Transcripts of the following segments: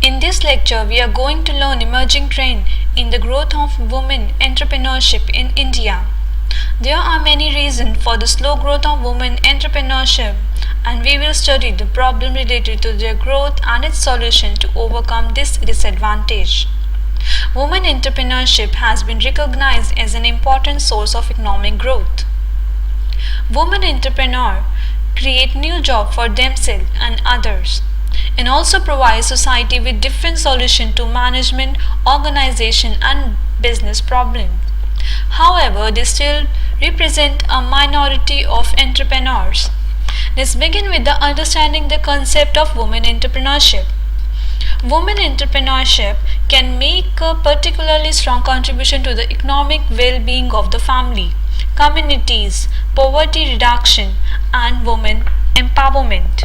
In this lecture, we are going to learn emerging trend in the growth of women entrepreneurship in India. There are many reasons for the slow growth of women entrepreneurship, and we will study the problem related to their growth and its solution to overcome this disadvantage. Women entrepreneurship has been recognized as an important source of economic growth. Women entrepreneurs create new jobs for themselves and others and also provide society with different solutions to management, organization and business problems. However, they still represent a minority of entrepreneurs. Let's begin with the understanding the concept of women entrepreneurship. Women entrepreneurship can make a particularly strong contribution to the economic well-being of the family, communities, poverty reduction, and women empowerment.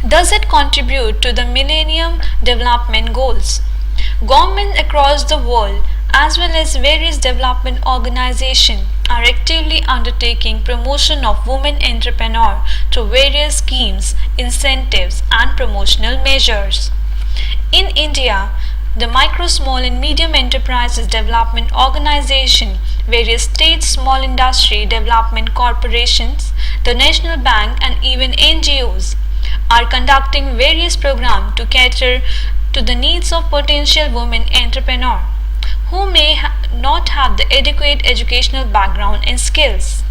Does it contribute to the Millennium Development Goals? Governments across the world, as well as various development organizations, are actively undertaking promotion of women entrepreneurs through various schemes, incentives, and promotional measures. In India, the Micro, Small and Medium Enterprises Development Organization, various state small industry development corporations, the National Bank, and even NGOs are conducting various programs to cater to the needs of potential women entrepreneurs who may not have the adequate educational background and skills.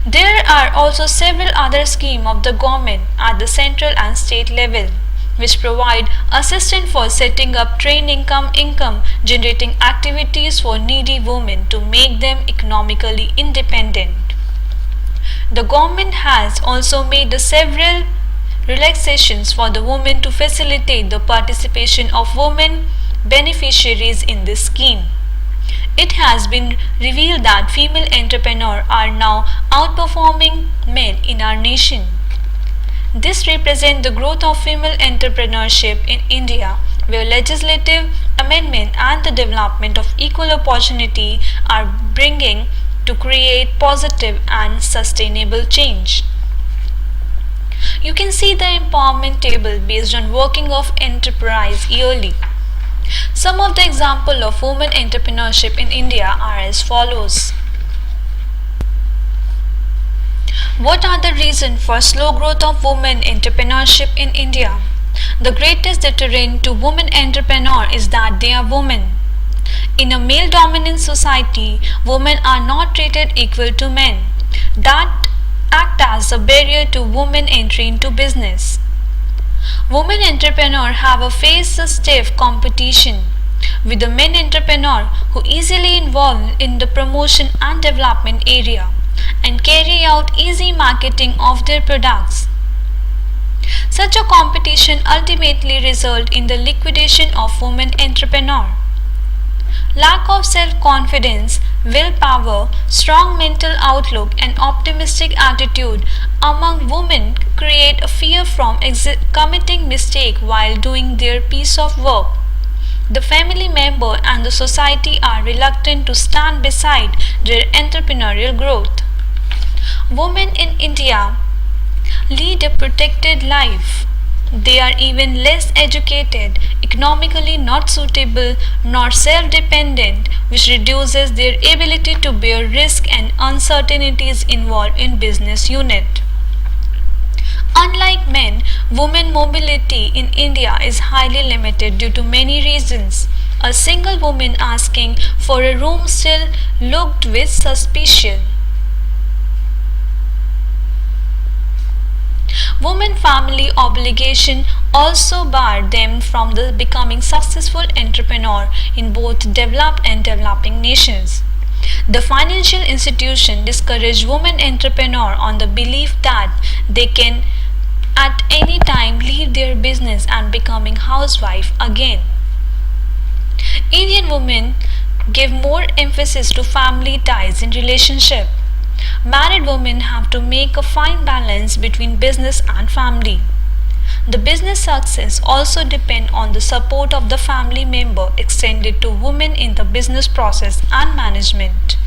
There are also several other schemes of the government at the central and state level which provide assistance for setting up trained income generating activities for needy women to make them economically independent. The government has also made several relaxations for the women to facilitate the participation of women beneficiaries in this scheme. It has been revealed that female entrepreneurs are now outperforming men in our nation. This represents the growth of female entrepreneurship in India, where legislative amendment and the development of equal opportunity are bringing to create positive and sustainable change. You can see the empowerment table based on working of enterprise yearly. Some of the examples of women entrepreneurship in India are as follows. What are the reasons for slow growth of women entrepreneurship in India? The greatest deterrent to women entrepreneurs is that they are women. In a male dominant society, women are not treated equal to men. That act as a barrier to women entry into business. Women entrepreneurs have a face a stiff competition with the men entrepreneurs who easily involved in the promotion and development area and carry out easy marketing of their products. Such a competition ultimately results in the liquidation of women entrepreneurs. Lack of self-confidence, willpower, strong mental outlook and optimistic attitude among women create a fear from committing mistake while doing their piece of work. The family member and the society are reluctant to stand beside their entrepreneurial growth. Women in India lead a protected life. They are even less educated, economically not suitable, nor self-dependent, which reduces their ability to bear risk and uncertainties involved in business unit. Unlike men, women mobility in India is highly limited due to many reasons. A single woman asking for a room still looked with suspicion. Women family obligation also bar them from becoming successful entrepreneur in both developed and developing nations. The financial institution discourage women entrepreneurs on the belief that they can at any time leave their business and becoming housewife again. Indian women give more emphasis to family ties in relationship. Married women have to make a fine balance between business and family. The business success also depends on the support of the family member extended to women in the business process and management.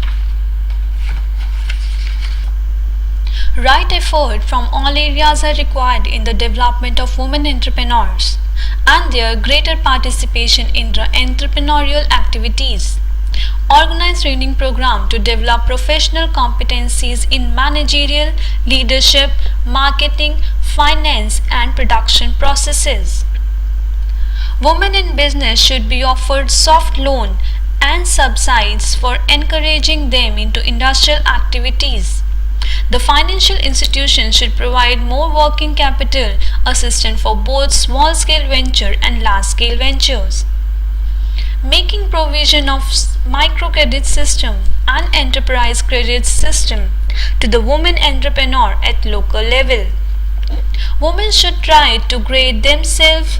Right effort from all areas are required in the development of women entrepreneurs and their greater participation in the entrepreneurial activities. Organize training program to develop professional competencies in managerial, leadership, marketing, finance and production processes. Women in business should be offered soft loan and subsidies for encouraging them into industrial activities. The financial institution should provide more working capital assistance for both small scale venture and large scale ventures. Making provision of microcredit system and enterprise credit system to the women entrepreneur at local level. Women should try to grade themselves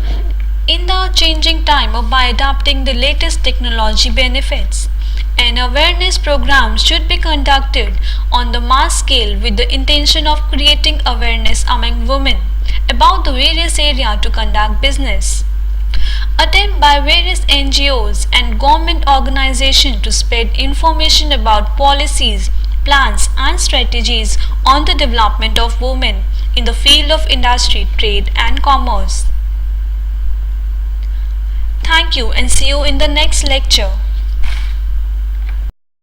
in the changing time by adopting the latest technology benefits. An awareness program should be conducted on the mass scale with the intention of creating awareness among women about the various areas to conduct business. Attempt by various NGOs and government organizations to spread information about policies, plans and strategies on the development of women in the field of industry, trade and commerce. Thank you and see you in the next lecture.